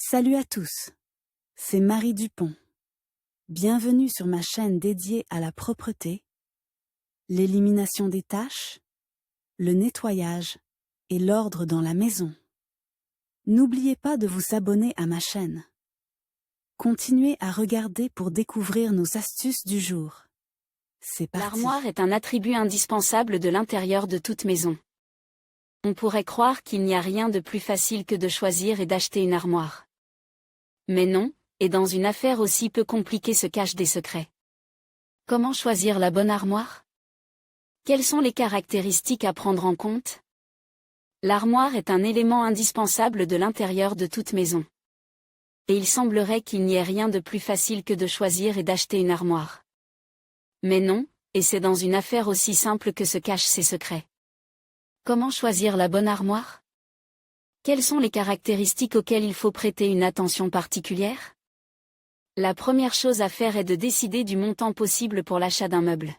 Salut à tous, c'est Marie Dupont. Bienvenue sur ma chaîne dédiée à la propreté, l'élimination des taches, le nettoyage et l'ordre dans la maison. N'oubliez pas de vous abonner à ma chaîne. Continuez à regarder pour découvrir nos astuces du jour. C'est parti. L'armoire est un attribut indispensable de l'intérieur de toute maison. On pourrait croire qu'il n'y a rien de plus facile que de choisir et d'acheter une armoire. Mais non, et dans une affaire aussi peu compliquée se cachent des secrets. Comment choisir la bonne armoire? Quelles sont les caractéristiques à prendre en compte? L'armoire est un élément indispensable de l'intérieur de toute maison. Et il semblerait qu'il n'y ait rien de plus facile que de choisir et d'acheter une armoire. Mais non, et c'est dans une affaire aussi simple que se cachent ses secrets. Comment choisir la bonne armoire? Quelles sont les caractéristiques auxquelles il faut prêter une attention particulière? La première chose à faire est de décider du montant possible pour l'achat d'un meuble.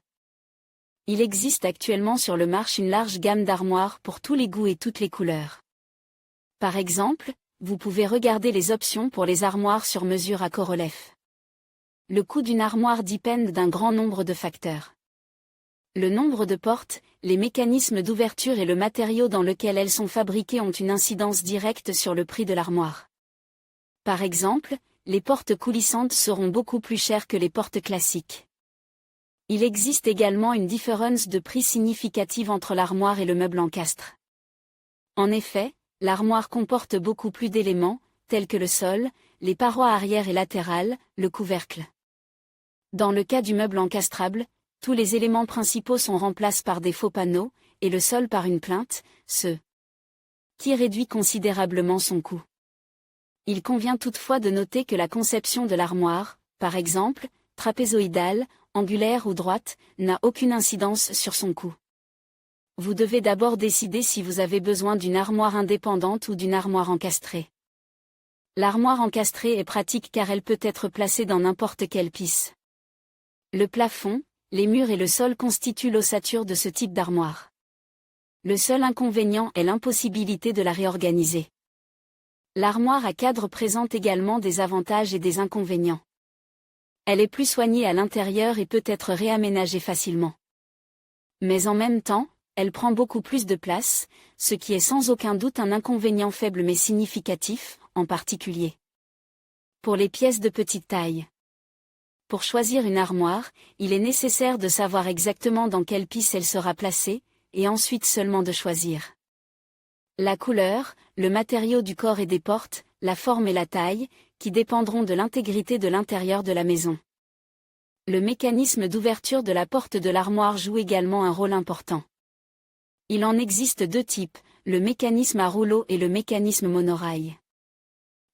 Il existe actuellement sur le marché une large gamme d'armoires pour tous les goûts et toutes les couleurs. Par exemple, vous pouvez regarder les options pour les armoires sur mesure à correlef. Le coût d'une armoire dépend d'un grand nombre de facteurs. Le nombre de portes, les mécanismes d'ouverture et le matériau dans lequel elles sont fabriquées ont une incidence directe sur le prix de l'armoire. Par exemple, les portes coulissantes seront beaucoup plus chères que les portes classiques. Il existe également une différence de prix significative entre l'armoire et le meuble encastre. En effet, l'armoire comporte beaucoup plus d'éléments, tels que le sol, les parois arrière et latérales, le couvercle. Dans le cas du meuble encastrable, tous les éléments principaux sont remplacés par des faux panneaux, et le sol par une plinthe, ce qui réduit considérablement son coût. Il convient toutefois de noter que la conception de l'armoire, par exemple, trapézoïdale, angulaire ou droite, n'a aucune incidence sur son coût. Vous devez d'abord décider si vous avez besoin d'une armoire indépendante ou d'une armoire encastrée. L'armoire encastrée est pratique car elle peut être placée dans n'importe quelle pièce. Le plafond, les murs et le sol constituent l'ossature de ce type d'armoire. Le seul inconvénient est l'impossibilité de la réorganiser. L'armoire à cadre présente également des avantages et des inconvénients. Elle est plus soignée à l'intérieur et peut être réaménagée facilement. Mais en même temps, elle prend beaucoup plus de place, ce qui est sans aucun doute un inconvénient faible mais significatif, en particulier pour les pièces de petite taille. Pour choisir une armoire, il est nécessaire de savoir exactement dans quelle pièce elle sera placée, et ensuite seulement de choisir la couleur, le matériau du corps et des portes, la forme et la taille, qui dépendront de l'intégrité de l'intérieur de la maison. Le mécanisme d'ouverture de la porte de l'armoire joue également un rôle important. Il en existe deux types, le mécanisme à rouleau et le mécanisme monorail.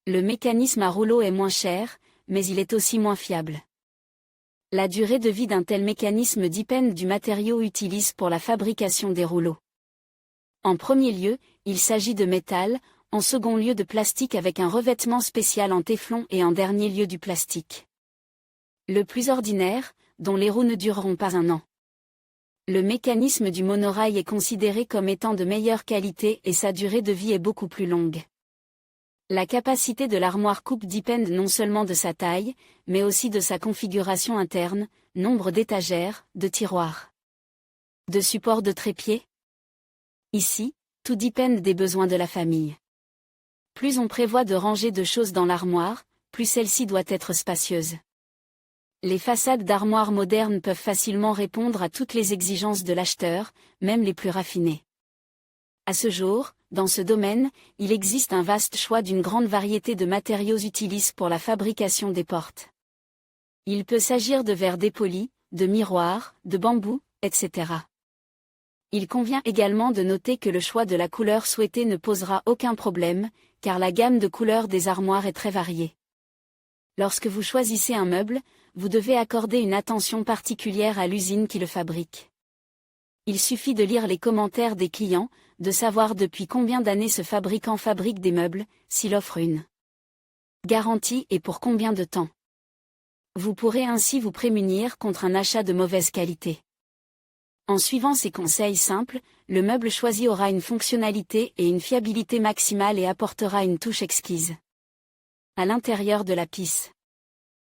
Le mécanisme à rouleau est moins cher, mais il est aussi moins fiable. La durée de vie d'un tel mécanisme dépend du matériau utilisé pour la fabrication des rouleaux. En premier lieu, il s'agit de métal, en second lieu de plastique avec un revêtement spécial en téflon et en dernier lieu du plastique. Le plus ordinaire, dont les roues ne dureront pas un an. Le mécanisme du monorail est considéré comme étant de meilleure qualité et sa durée de vie est beaucoup plus longue. La capacité de l'armoire coupe dépend non seulement de sa taille, mais aussi de sa configuration interne, nombre d'étagères, de tiroirs, de supports de trépied. Ici, tout dépend des besoins de la famille. Plus on prévoit de ranger de choses dans l'armoire, plus celle-ci doit être spacieuse. Les façades d'armoires modernes peuvent facilement répondre à toutes les exigences de l'acheteur, même les plus raffinées. À ce jour, dans ce domaine, il existe un vaste choix d'une grande variété de matériaux utilisés pour la fabrication des portes. Il peut s'agir de verre dépoli, de miroirs, de bambou, etc. Il convient également de noter que le choix de la couleur souhaitée ne posera aucun problème, car la gamme de couleurs des armoires est très variée. Lorsque vous choisissez un meuble, vous devez accorder une attention particulière à l'usine qui le fabrique. Il suffit de lire les commentaires des clients, de savoir depuis combien d'années ce fabricant fabrique des meubles, s'il offre une garantie et pour combien de temps. Vous pourrez ainsi vous prémunir contre un achat de mauvaise qualité. En suivant ces conseils simples, le meuble choisi aura une fonctionnalité et une fiabilité maximale et apportera une touche exquise. À l'intérieur de la pisse.